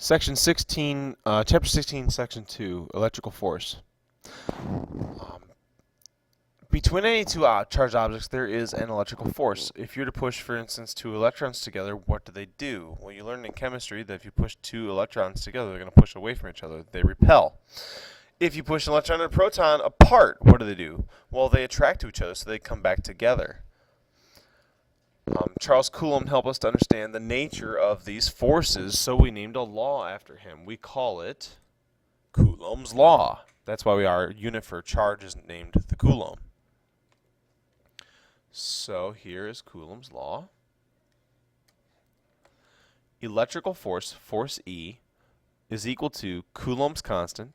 Section 16, Chapter 16, Section 2, Electrical Force. Between any two charged objects, there is an electrical force. If you're to push, for instance, two electrons together, what do? Well, you learned in chemistry that if you push two electrons together, they're going to push away from each other. They repel. If you push an electron and a proton apart, what do? Well, they attract to each other, so they come back together. Charles Coulomb helped us to understand the nature of these forces, so we named a law after him. We call it Coulomb's law. That's why our unit for charge is named the Coulomb. So here is Coulomb's law. Electrical force, force E, is equal to Coulomb's constant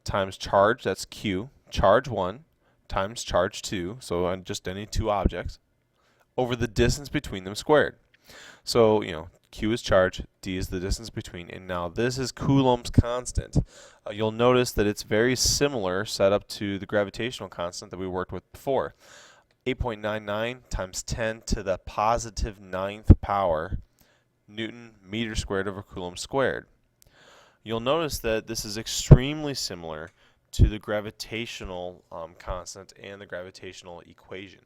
times charge, that's Q, charge 1, times charge 2, so on just any two objects, over the distance between them squared. So, Q is charge, D is the distance between, and now this is Coulomb's constant. You'll notice that it's very similar set up to the gravitational constant that we worked with before. 8.99 times 10 to the positive 9th power Newton meter squared over Coulomb squared. You'll notice that this is extremely similar to the gravitational constant and the gravitational equation.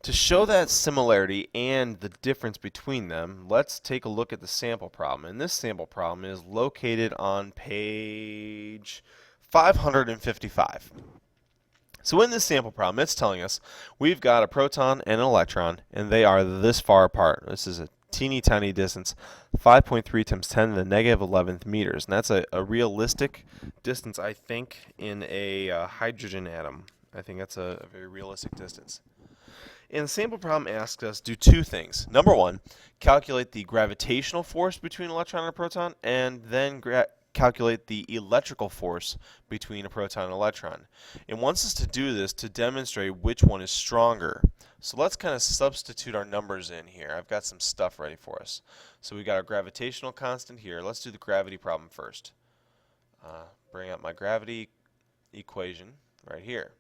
To show that similarity and the difference between them, let's take a look at the sample problem. And this sample problem is located on page 555. So in this sample problem, it's telling us we've got a proton and an electron, and they are this far apart. This is a teeny tiny distance, 5.3 times 10 to the negative 11th meters. And that's a realistic distance, I think, in a hydrogen atom. I think that's a very realistic distance. And the sample problem asks us do two things. Number one, calculate the gravitational force between an electron and a proton, and then calculate the electrical force between a proton and electron. It wants us to do this to demonstrate which one is stronger. So let's kind of substitute our numbers in here. I've got some stuff ready for us. So we've got our gravitational constant here. Let's do the gravity problem first. Bring up my gravity equation right here.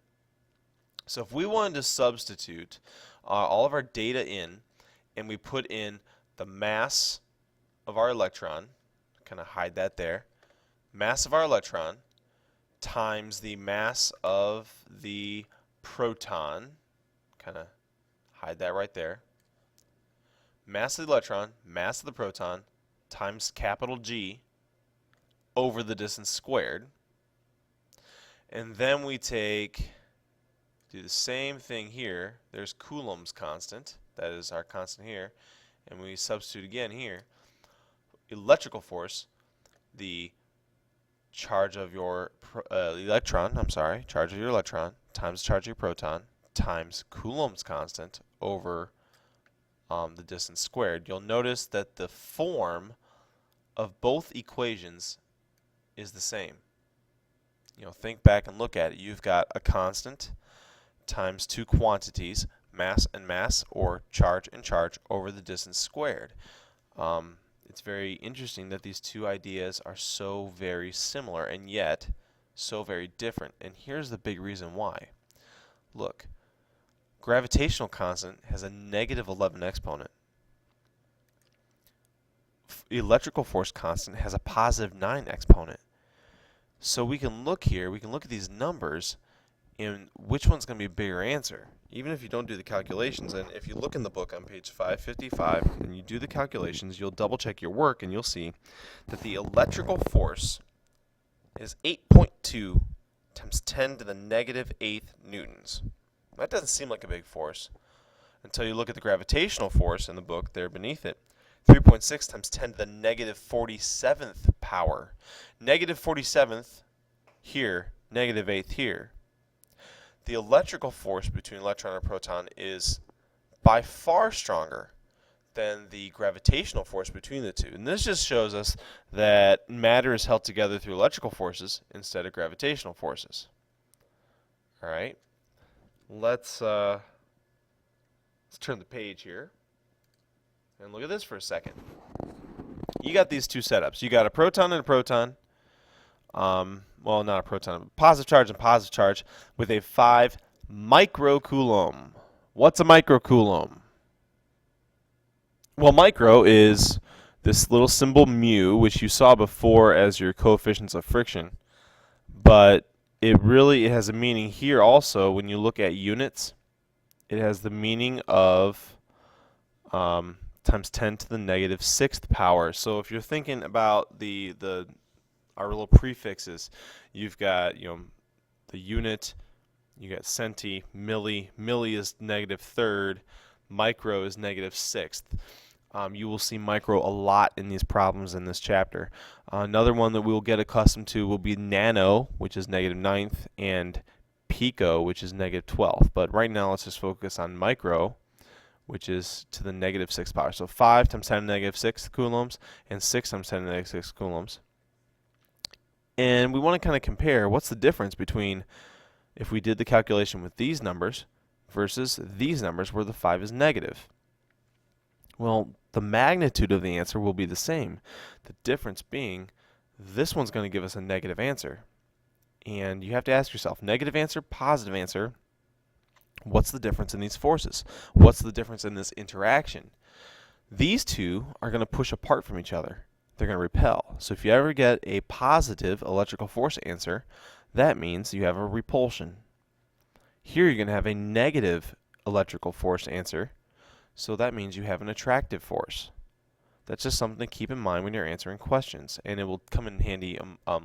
So if we wanted to substitute all of our data in, and we put in the mass of our electron, kind of hide that there, mass of our electron times the mass of the proton, kind of hide that right there, mass of the electron, mass of the proton, times capital G over the distance squared. And then we do the same thing here. There's Coulomb's constant, that is our constant here, and we substitute again here. Electrical force, the charge of your charge of your electron times charge of your proton times Coulomb's constant over the distance squared. You'll notice that the form of both equations is the same. Think back and look at it. You've got a constant times two quantities, mass and mass, or charge and charge, over the distance squared. It's very interesting that these two ideas are so very similar and yet so very different. And here's the big reason why. Look, gravitational constant has a negative 11 exponent. Electrical force constant has a positive 9 exponent. So we can look here, we can look at these numbers, and which one's going to be a bigger answer, even if you don't do the calculations. And if you look in the book on page 555 and you do the calculations, you'll double check your work and you'll see that the electrical force is 8.2 times 10 to the negative 8th newtons. That doesn't seem like a big force until you look at the gravitational force in the book there beneath it. 3.6 times 10 to the negative 47th power. Negative 47th here, negative 8th here. The electrical force between electron and proton is by far stronger than the gravitational force between the two. And this just shows us that matter is held together through electrical forces instead of gravitational forces. All right, let's turn the page here and look at this for a second. You got these two setups. You got a proton and a proton. Well, not a proton, a positive charge and positive charge with a 5 microcoulomb. What's a microcoulomb? Well, micro is this little symbol mu, which you saw before as your coefficients of friction, but it has a meaning here also. When you look at units, it has the meaning of times 10 to the negative sixth power. So if you're thinking about our little prefixes, you've got the unit, you got centi, milli. Milli is negative third, micro is negative sixth. You will see micro a lot in these problems in this chapter. Another one that we'll get accustomed to will be nano, which is negative ninth, and pico, which is negative 12th. But right now, let's just focus on micro, which is to the negative sixth power. So 5 times 10 to the negative 6 coulombs, and 6 times 10 to the negative 6 coulombs. And we want to kind of compare what's the difference between if we did the calculation with these numbers versus these numbers where the 5 is negative. Well, the magnitude of the answer will be the same. The difference being this one's going to give us a negative answer. And you have to ask yourself, negative answer, positive answer, what's the difference in these forces? What's the difference in this interaction? These two are going to push apart from each other. They're going to repel. So if you ever get a positive electrical force answer, that means you have a repulsion. Here you're going to have a negative electrical force answer, so that means you have an attractive force. That's just something to keep in mind when you're answering questions, and it will come in handy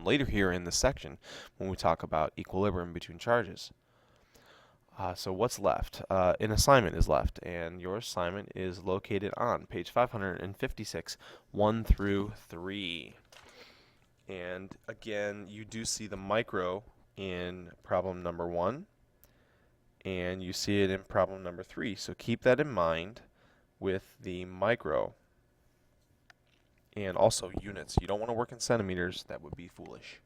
later here in this section when we talk about equilibrium between charges. So what's left? An assignment is left, and your assignment is located on page 556, 1 through 3. And again, you do see the micro in problem number 1, and you see it in problem number 3. So keep that in mind with the micro. And also units. You don't want to work in centimeters. That would be foolish.